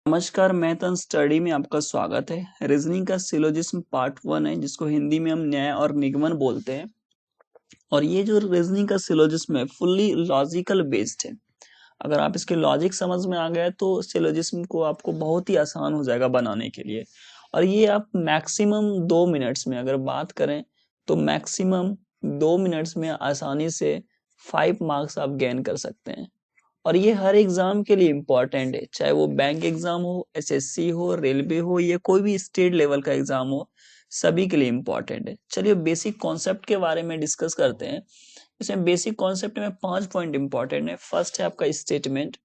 नमस्कार, math study में आपका स्वागत है। रीजनिंग का सिलोजिज्म पार्ट 1 है, जिसको हिंदी में हम न्याय और निगमन बोलते हैं। और ये जो रीजनिंग का सिलोजिज्म है फुल्ली लॉजिकल बेस्ड है। अगर आप इसके लॉजिक समझ में आ गए तो सिलोजिज्म को आपको बहुत ही आसान हो जाएगा बनाने के लिए। और ये आप मैक्सिमम 2 मिनट्स में अगर बात करें तो मैक्सिमम 2 मिनट्स में आसानी से 5 मार्क्स आप गेन कर सकते हैं। और ये हर एग्जाम के लिए इम्पोर्टेंट है, चाहे वो बैंक एग्जाम हो, एसएससी हो, रेलवे हो या कोई भी स्टेट लेवल का एग्जाम हो, सभी के लिए इम्पोर्टेंट है। चलिए बेसिक कॉन्सेप्ट के बारे में डिस्कस करते हैं। इसमें बेसिक कॉन्सेप्ट में 5 पॉइंट इंपॉर्टेंट है। फर्स्ट है आपका स्टेटमेंट।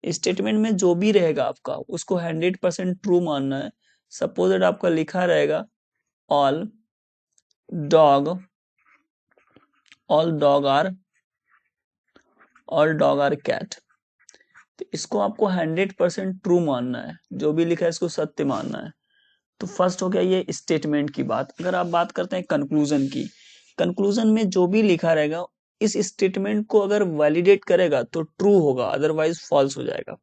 स्टेटमेंट में जो भी रहेगा आपका उसको 100% ट्रू मानना है। सपोज आपका लिखा रहेगा ऑल डॉग आर कैट, तो इसको आपको 100% ट्रू मानना है। जो भी लिखा है इसको सत्य मानना है। तो फर्स्ट हो गया ये स्टेटमेंट की बात। अगर आप बात करते हैं कंक्लूजन की, कंक्लूजन में जो भी लिखा रहेगा इस स्टेटमेंट को अगर वैलिडेट करेगा तो ट्रू होगा, अदरवाइज फॉल्स हो जाएगा।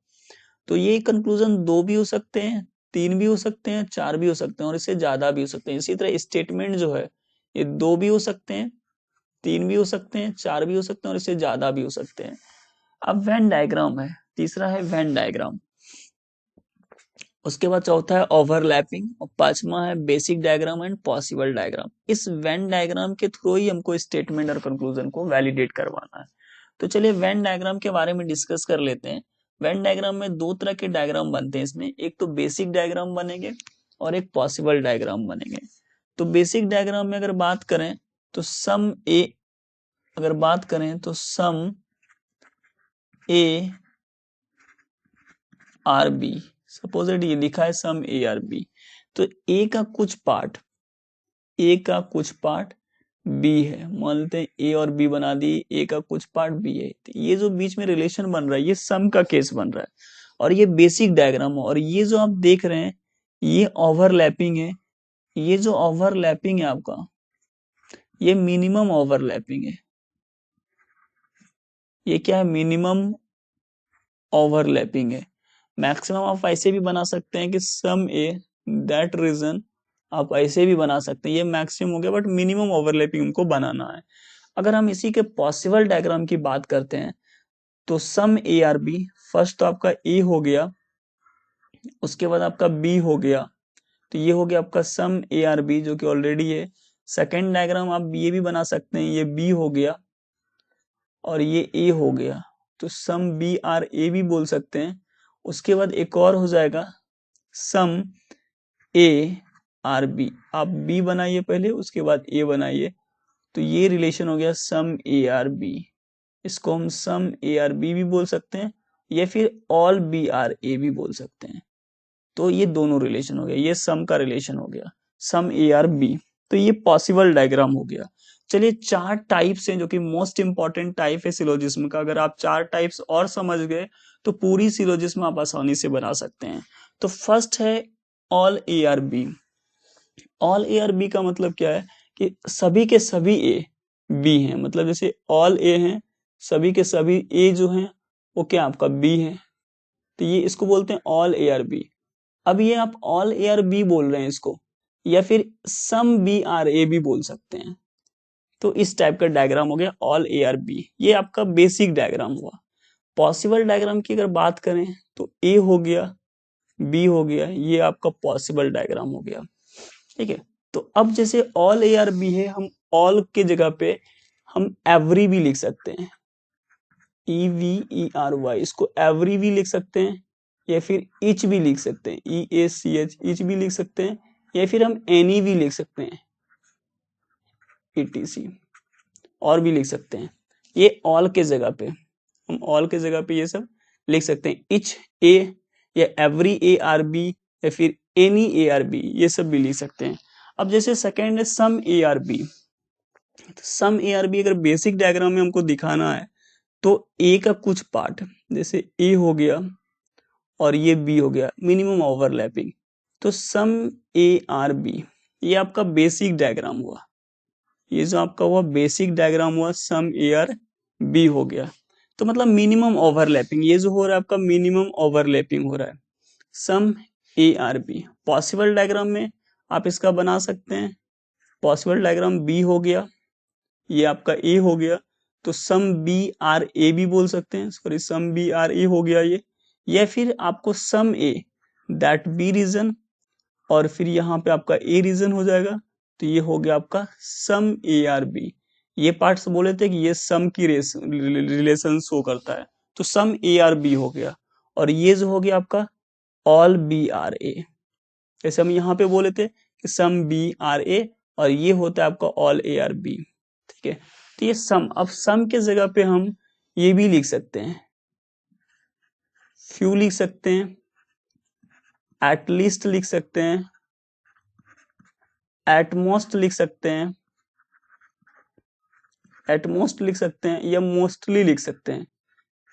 तो ये कंक्लूजन 2 भी हो सकते हैं, 3 भी हो सकते हैं, 4 भी हो सकते हैं और इससे ज्यादा भी हो सकते हैं। इसी तरह स्टेटमेंट जो है ये 2 भी हो सकते हैं, 3 भी हो सकते हैं, 4 भी हो सकते हैं और इससे ज्यादा भी हो सकते हैं। अब वेन डायग्राम है, तीसरा है वेन डायग्राम। उसके बाद चौथा है ओवरलैपिंग और पांचवा है basic diagram and possible diagram. इस वेन डायग्राम के थ्रू ही हमको स्टेटमेंट और कंक्लूजन को वैलिडेट करवाना है। तो चलिए वेन डायग्राम के बारे में डिस्कस कर लेते हैं। वेन डायग्राम में 2 तरह के डायग्राम बनते हैं इसमें, एक तो बेसिक डायग्राम बनेंगे और एक पॉसिबल डायग्राम बनेंगे। तो बेसिक डायग्राम में अगर बात करें तो सम ए आर बी, सपोज ये लिखा है सम ए आर बी, तो ए का कुछ पार्ट बी है। मान लेते हैं ए और बी बना दी, ए का कुछ पार्ट बी है। तो ये जो बीच में रिलेशन बन रहा है ये सम का केस बन रहा है और ये बेसिक डायग्राम है। और ये जो आप देख रहे हैं ये ओवरलैपिंग है। ये जो ओवरलैपिंग है आपका ये मिनिमम ओवरलैपिंग है। ये क्या है? मिनिमम ओवरलैपिंग है। मैक्सिमम आप ऐसे भी बना सकते हैं कि सम ए दैट रीजन, आप ऐसे भी बना सकते हैं। ये मैक्सिमम हो गया, बट मिनिमम ओवरलैपिंग हमको बनाना है। अगर हम इसी के पॉसिबल डायग्राम की बात करते हैं तो सम ए आर बी, फर्स्ट तो आपका ए हो गया, उसके बाद आपका बी हो गया, तो ये हो गया आपका सम ए आर बी जो कि ऑलरेडी है। सेकेंड डायग्राम आप ये भी बना सकते हैं, ये बी हो गया और ये ए हो गया, तो सम बी आर ए भी बोल सकते हैं। उसके बाद एक और हो जाएगा सम ए आर बी, आप बी बनाइए पहले उसके बाद ए बनाइए, तो ये रिलेशन हो गया सम ए आर बी। इसको हम सम ए आर बी भी बोल सकते हैं या फिर ऑल बी आर ए भी बोल सकते हैं। तो ये दोनों रिलेशन हो गया, ये सम का रिलेशन हो गया सम ए आर बी। तो ये पॉसिबल डायग्राम हो गया। चलिए 4 टाइप्स हैं जो कि मोस्ट इंपॉर्टेंट टाइप है सिलोजिज्म का। अगर आप 4 टाइप्स और समझ गए तो पूरी सिलोजिज्म आप आसानी से बना सकते हैं। तो फर्स्ट है all A are B. All A are B का मतलब क्या है कि सभी के सभी ए बी हैं। मतलब जैसे ऑल ए हैं, सभी के सभी ए जो हैं वो क्या आपका बी है, तो ये इसको बोलते हैं ऑल ए आर बी। अब ये आप ऑल ए आर बी बोल रहे हैं इसको, या फिर सम बी आर ए भी बोल सकते हैं। तो इस टाइप का डायग्राम हो गया ऑल ए आर बी, ये आपका बेसिक डायग्राम हुआ। पॉसिबल डायग्राम की अगर बात करें तो ए हो गया, बी हो गया, ये आपका पॉसिबल डायग्राम हो गया। ठीक है, तो अब जैसे ऑल ए आर बी है, हम ऑल के जगह पे हम एवरी भी लिख सकते हैं, E V E R Y, इसको एवरी भी लिख सकते हैं या फिर इच भी लिख सकते हैं, ई ए सी एच, इच भी लिख सकते हैं या फिर हम एनी भी लिख सकते हैं, ईटीसी, और भी लिख सकते हैं। ये ऑल के जगह पे, हम ऑल के जगह पे ये सब लिख सकते हैं, इच ए या एवरी ए आर बी या फिर एनी ए आर बी, ये सब भी लिख सकते हैं। अब जैसे सेकेंड है some A are B. Some A are B अगर बेसिक डायग्राम में हमको दिखाना है तो ए का कुछ पार्ट, जैसे ए हो गया और ये बी हो गया, मिनिमम ओवरलैपिंग, तो सम ए आर बी, ये आपका बेसिक डायग्राम हुआ। ये जो आपका हुआ बेसिक डायग्राम हुआ सम ए आर बी हो गया। तो मतलब मिनिमम ओवरलैपिंग, ये जो हो रहा है आपका मिनिमम ओवरलैपिंग हो रहा है। Some A are B. Possible diagram में आप इसका बना सकते हैं, पॉसिबल डायग्राम बी हो गया, ये आपका ए हो गया, तो सम बी आर ए भी बोल सकते हैं, सॉरी सम बी आर ए हो गया ये, या फिर आपको सम ए दैट बी रीजन, और फिर यहाँ पे आपका ए रीजन हो जाएगा, तो ये हो गया आपका सम ए आर बी। ये पार्ट्स बोले थे कि ये सम की रिलेशन शो करता है, तो सम ए आर बी हो गया, और ये जो हो गया आपका ऑल बी आर ए। जैसे हम यहाँ पे बोले थे कि सम बी आर ए, और ये होता है आपका ऑल ए आर बी। ठीक है, तो ये सम, अब सम के जगह पे हम ये भी लिख सकते हैं, फ्यू लिख सकते हैं, एटलीस्ट लिख सकते हैं, एटमोस्ट लिख सकते हैं, एटमोस्ट लिख सकते हैं, या मोस्टली लिख सकते हैं।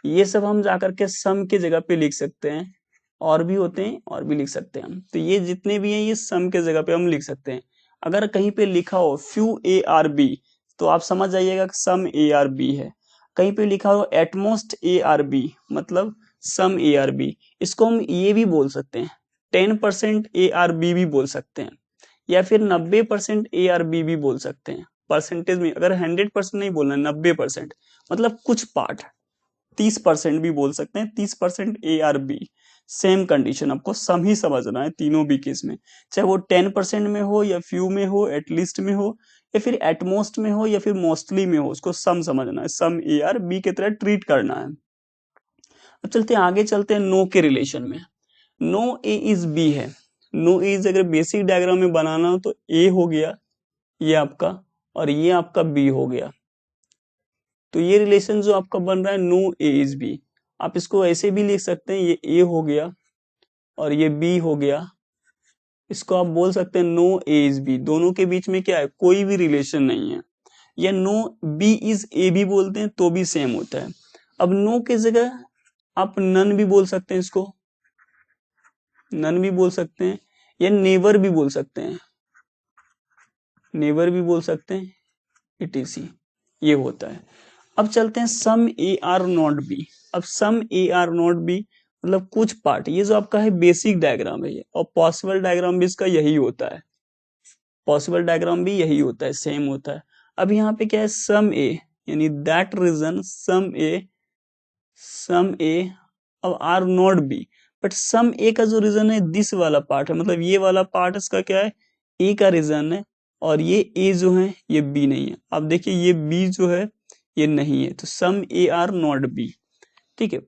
ये सब हम जाकर के सम के जगह पे लिख सकते हैं, और भी होते हैं और भी लिख सकते हैं हम। तो ये जितने भी हैं ये सम के जगह पे हम लिख सकते हैं। अगर कहीं पे लिखा हो फ्यू ए आर बी, तो आप समझ जाइएगा कि सम ए आर बी है। कहीं पे लिखा हो एटमोस्ट ए आर बी, मतलब सम ए आर बी। इसको हम ये भी बोल सकते हैं, 10% ए आर बी भी बोल सकते हैं, या फिर 90% ए आर बी भी बोल सकते हैं। परसेंटेज में अगर 100% नहीं बोलना, 90%, मतलब कुछ पार्ट, 30% भी बोल सकते हैं, 30% A are B. Same condition, आपको सम ही समझना है तीनों भी केस में, चाहे वो 10% में हो, या फ्यू में हो, एटलीस्ट में हो, या फिर एटमोस्ट में हो, या फिर मोस्टली में हो, उसको सम समझना है, सम ए आर बी की तरह ट्रीट करना है। अब चलते हैं आगे, चलते हैं नो के रिलेशन में। नो ए इज बी है, नो ए इज अगर बेसिक डायग्राम में बनाना हो तो ए हो गया ये आपका, और ये आपका बी हो गया। तो ये रिलेशन जो आपका बन रहा है नो ए इज बी, आप इसको ऐसे भी लिख सकते हैं, ये ए हो गया और ये बी हो गया। इसको आप बोल सकते हैं नो ए इज बी, दोनों के बीच में क्या है, कोई भी रिलेशन नहीं है। या नो बी इज ए भी बोलते हैं तो भी सेम होता है। अब नो के जगह आप नन भी बोल सकते हैं, इसको नन भी बोल सकते हैं, या नेवर भी बोल सकते हैं, नेवर भी बोल सकते हैं, इटीसी, ये होता है। अब चलते हैं सम ए आर नॉट बी। अब सम ए आर नॉट बी मतलब कुछ पार्ट, ये जो आपका है बेसिक डायग्राम है ये, और पॉसिबल डायग्राम भी इसका यही होता है, पॉसिबल डायग्राम भी यही होता है, सेम होता है। अब यहाँ पे क्या है, सम ए यानी that reason some A, some A अब are not B, but some A का जो रीजन है दिस वाला पार्ट है, मतलब ये वाला पार्ट इसका क्या है, ए का रीजन है, और ये ए जो है ये बी नहीं है। अब देखिए ये बी जो है ये नहीं है, तो सम ए आर नॉट बी। ठीक है,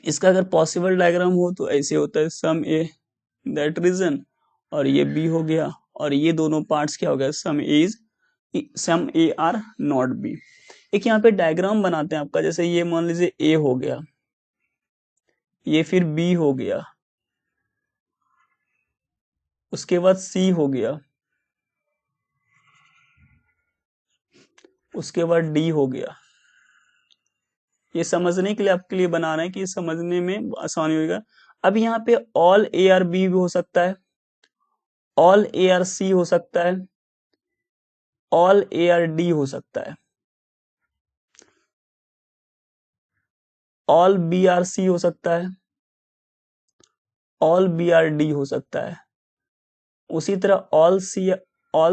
इसका अगर पॉसिबल डायग्राम हो तो ऐसे होता है, सम ए दैट रीजन, और ये बी हो गया, और ये दोनों पार्ट्स क्या हो गया, some A is, some A are not B. एक यहाँ पे डायग्राम बनाते हैं आपका, जैसे ये मान लीजिए ए हो गया, ये फिर बी हो गया, उसके बाद सी हो गया, उसके बाद डी हो गया। ये समझने के लिए आपके लिए बना रहे हैं कि समझने में आसानी होगा। अब यहाँ पे ऑल ए आर बी भी हो सकता है, ऑल ए आर सी हो सकता है, ऑल ए आर डी हो सकता है, ऑल बी आर सी हो सकता है, ऑल बी आर डी हो सकता है, उसी तरह ऑल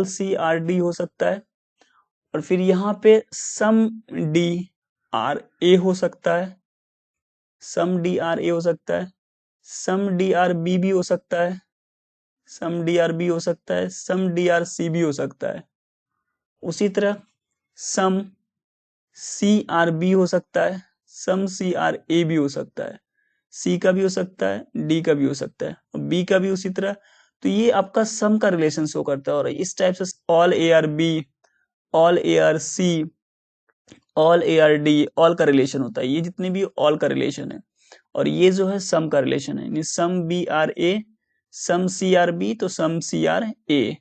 सी आर डी हो सकता है, और फिर यहाँ पे सम डी आर ए हो सकता है, सम डी आर ए हो सकता है, सम डी आर बी भी हो सकता है, सम डी आर बी हो सकता है, सम डी आर सी भी हो सकता है, उसी तरह सम सी आर बी हो सकता है, सम सी आर ए भी हो सकता है, सी का भी हो सकता है, डी का भी हो सकता है, और बी का भी उसी तरह। तो ये आपका सम का रिलेशन शो करता है, और इस टाइप से all A are B, all A are C, all A are D, all का रिलेशन होता है, ये जितने भी ऑल का रिलेशन है। और ये जो है सम का रिलेशन है, यानी some B are A, some C are B तो some C are A,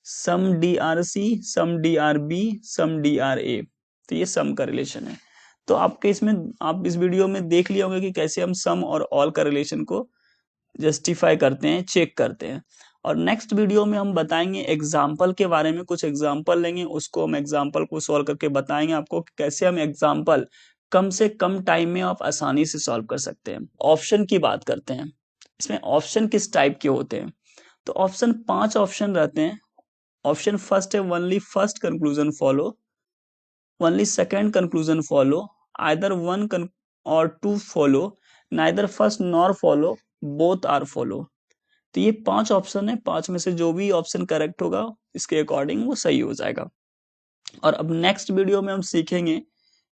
some D are C, some D are B, some D are A. तो ये सम का रिलेशन है। तो आपके इसमें, आप इस वीडियो में देख लिया होगा कि कैसे हम सम और ऑल का रिलेशन को जस्टिफाई करते हैं, चेक करते हैं। और नेक्स्ट वीडियो में हम बताएंगे एग्जाम्पल के बारे में, कुछ एग्जाम्पल लेंगे, उसको हम एग्जाम्पल को सॉल्व करके बताएंगे आपको कि कैसे हम एग्जाम्पल कम से कम टाइम में आप आसानी से सॉल्व कर सकते हैं। ऑप्शन की बात करते हैं, इसमें ऑप्शन किस टाइप के होते हैं, तो ऑप्शन 5 ऑप्शन रहते हैं। ऑप्शन फर्स्ट है only first conclusion follow, only second conclusion follow, either one or two follow, neither first nor follow, both are follow. तो ये 5 ऑप्शन है, 5 में से जो भी ऑप्शन करेक्ट होगा इसके अकॉर्डिंग वो सही हो जाएगा। और अब नेक्स्ट वीडियो में हम सीखेंगे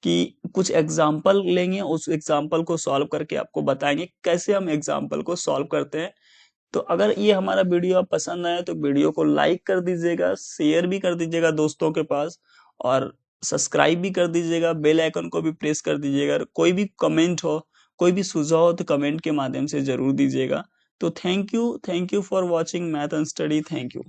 कि कुछ एग्जाम्पल लेंगे, उस एग्जाम्पल को सॉल्व करके आपको बताएंगे कैसे हम एग्जाम्पल को सॉल्व करते हैं। तो अगर ये हमारा वीडियो आप पसंद आया तो वीडियो को लाइक कर दीजिएगा, शेयर भी कर दीजिएगा दोस्तों के पास, और सब्सक्राइब भी कर दीजिएगा, बेल आइकन को भी प्रेस कर दीजिएगा। कोई भी कमेंट हो, कोई भी सुझाव हो तो कमेंट के माध्यम से जरूर दीजिएगा। तो thank you for watching math and study. Thank you.